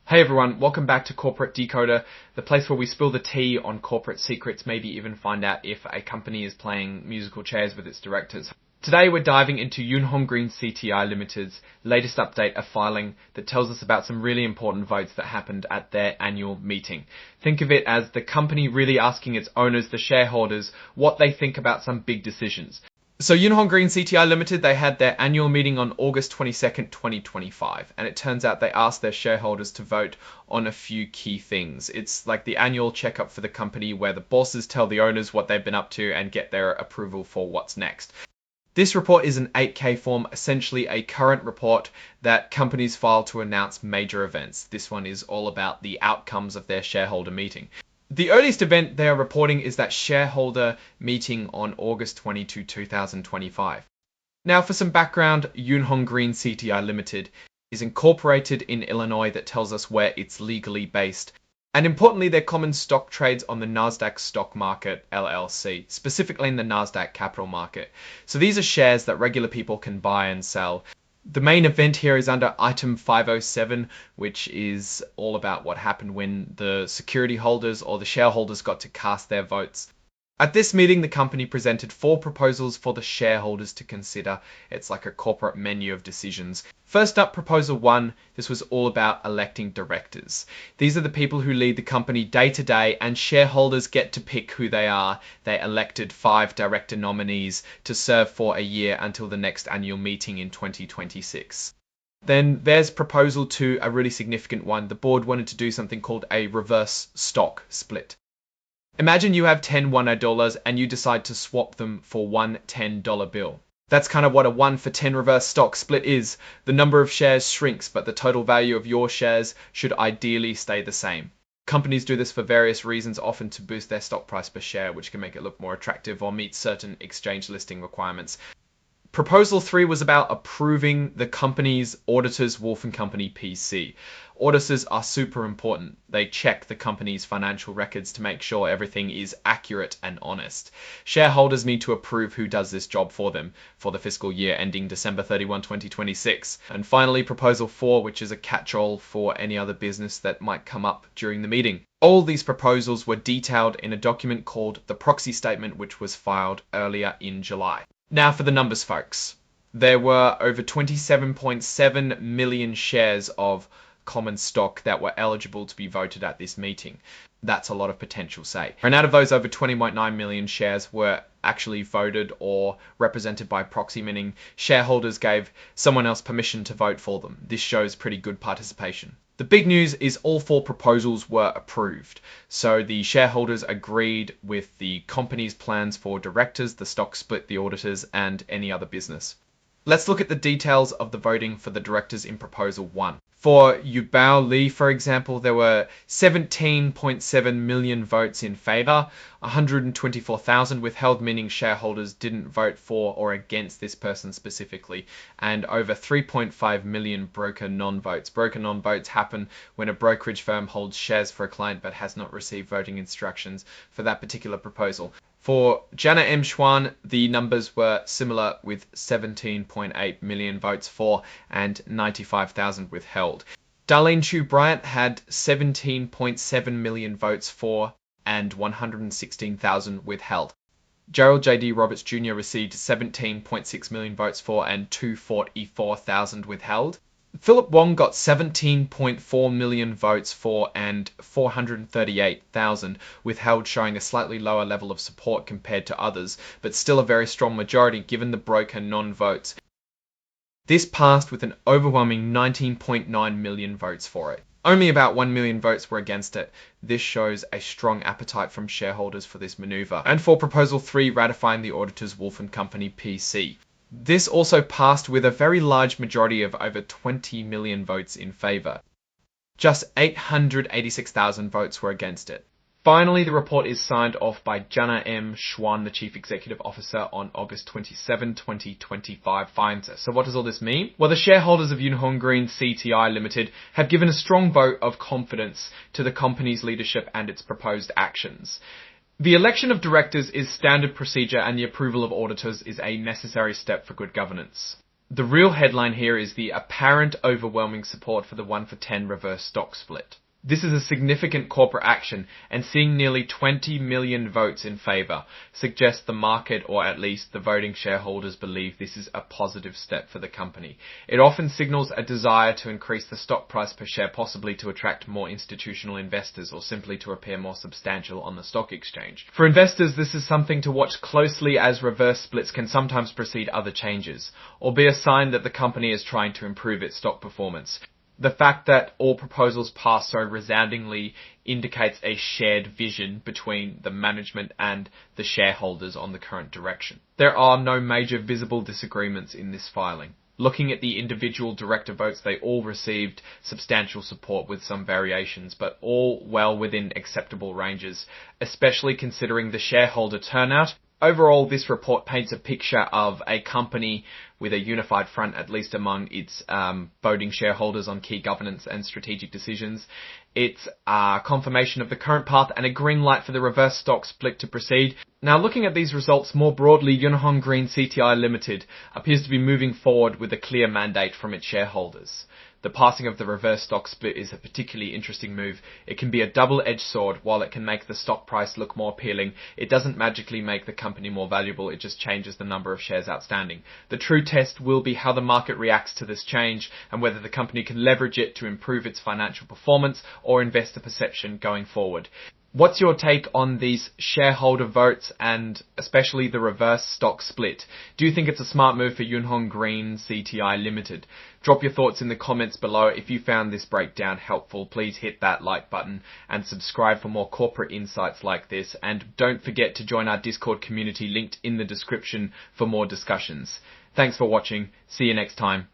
Hey everyone, welcome back to Corporate Decoder, the place where we spill the tea on corporate secrets, maybe even find out if a company is playing musical chairs with its directors. Today we're diving into Yunhong Green CTI Limited's latest update, a filing that tells us about some really important votes that happened at their annual meeting. Think of it as the company really asking its owners, the shareholders, what they think about some big decisions. So Yunhong Green CTI Limited, they had their annual meeting on August 22nd, 2025, and it turns out they asked their shareholders to vote on a few key things. It's like the annual checkup for the company where the bosses tell the owners what they've been up to and get their approval for what's next. This report is an 8K form, essentially a current report that companies file to announce major events. This one is all about the outcomes of their shareholder meeting. The earliest event they are reporting is that shareholder meeting on August 22, 2025. Now for some background, Yunhong Green CTI Limited is incorporated in Illinois. That tells us where it's legally based. And importantly, their common stock trades on the Nasdaq Stock Market LLC, specifically in the Nasdaq Capital Market. So these are shares that regular people can buy and sell. The main event here is under item 507, which is all about what happened when the security holders or the shareholders got to cast their votes. At this meeting, the company presented 4 proposals for the shareholders to consider. It's like a corporate menu of decisions. First up, proposal 1, this was all about electing directors. These are the people who lead the company day to day, and shareholders get to pick who they are. They elected 5 director nominees to serve for a year until the next annual meeting in 2026. Then there's proposal 2, a really significant one. The board wanted to do something called a reverse stock split. Imagine you have 10 $1 and you decide to swap them for one $10 bill. That's kind of what a 1 for 10 reverse stock split is. The number of shares shrinks, but the total value of your shares should ideally stay the same. Companies do this for various reasons, often to boost their stock price per share, which can make it look more attractive or meet certain exchange listing requirements. Proposal 3 was about approving the company's auditors, Wolf & Company PC. Auditors are super important. They check the company's financial records to make sure everything is accurate and honest. Shareholders need to approve who does this job for them for the fiscal year ending December 31, 2026. And finally, proposal 4, which is a catch-all for any other business that might come up during the meeting. All these proposals were detailed in a document called the proxy statement, which was filed earlier in July. Now for the numbers, folks. There were over 27.7 million shares of common stock that were eligible to be voted at this meeting. That's a lot of potential, say. And out of those, over 20.9 million shares were actually voted or represented by proxy, meaning shareholders gave someone else permission to vote for them. This shows pretty good participation. The big news is all 4 proposals were approved. So the shareholders agreed with the company's plans for directors, the stock split, the auditors, and any other business. Let's look at the details of the voting for the directors in proposal 1. For Yubao Li, for example, there were 17.7 million votes in favor, 124,000 withheld, meaning shareholders didn't vote for or against this person specifically, and over 3.5 million broker non-votes. Broker non-votes happen when a brokerage firm holds shares for a client but has not received voting instructions for that particular proposal. For Jana M. Schwan, the numbers were similar with 17.8 million votes for and 95,000 withheld. Darlene Chu Bryant had 17.7 million votes for and 116,000 withheld. Gerald J.D. Roberts Jr. received 17.6 million votes for and 244,000 withheld. Philip Wong got 17.4 million votes for and 438,000 withheld, showing a slightly lower level of support compared to others, but still a very strong majority given the broker non-votes. This passed with an overwhelming 19.9 million votes for it. Only about 1 million votes were against it. This shows a strong appetite from shareholders for this maneuver. And for proposal 3, ratifying the auditors Wolf & Company PC. This also passed with a very large majority of over 20 million votes in favor. Just 886,000 votes were against it. Finally, the report is signed off by Jana M. Schwan, the Chief Executive Officer, on August 27, 2025 finds us. So what does all this mean? Well, the shareholders of Yunhong Green CTI Limited have given a strong vote of confidence to the company's leadership and its proposed actions. The election of directors is standard procedure, and the approval of auditors is a necessary step for good governance. The real headline here is the apparent overwhelming support for the 1-for-10 reverse stock split. This is a significant corporate action, and seeing nearly 20 million votes in favour suggests the market, or at least the voting shareholders, believe this is a positive step for the company. It often signals a desire to increase the stock price per share, possibly to attract more institutional investors or simply to appear more substantial on the stock exchange. For investors, this is something to watch closely, as reverse splits can sometimes precede other changes, or be a sign that the company is trying to improve its stock performance. The fact that all proposals pass so resoundingly indicates a shared vision between the management and the shareholders on the current direction. There are no major visible disagreements in this filing. Looking at the individual director votes, they all received substantial support with some variations, but all well within acceptable ranges, especially considering the shareholder turnout. Overall, this report paints a picture of a company with a unified front, at least among its voting shareholders on key governance and strategic decisions. It's a confirmation of the current path and a green light for the reverse stock split to proceed. Now, looking at these results more broadly, Yunhong Green CTI Limited appears to be moving forward with a clear mandate from its shareholders. The passing of the reverse stock split is a particularly interesting move. It can be a double-edged sword. While it can make the stock price look more appealing, it doesn't magically make the company more valuable, it just changes the number of shares outstanding. The true test will be how the market reacts to this change and whether the company can leverage it to improve its financial performance or investor perception going forward. What's your take on these shareholder votes and especially the reverse stock split? Do you think it's a smart move for Yunhong Green CTI Limited? Drop your thoughts in the comments below. If you found this breakdown helpful, please hit that like button and subscribe for more corporate insights like this. And don't forget to join our Discord community linked in the description for more discussions. Thanks for watching. See you next time.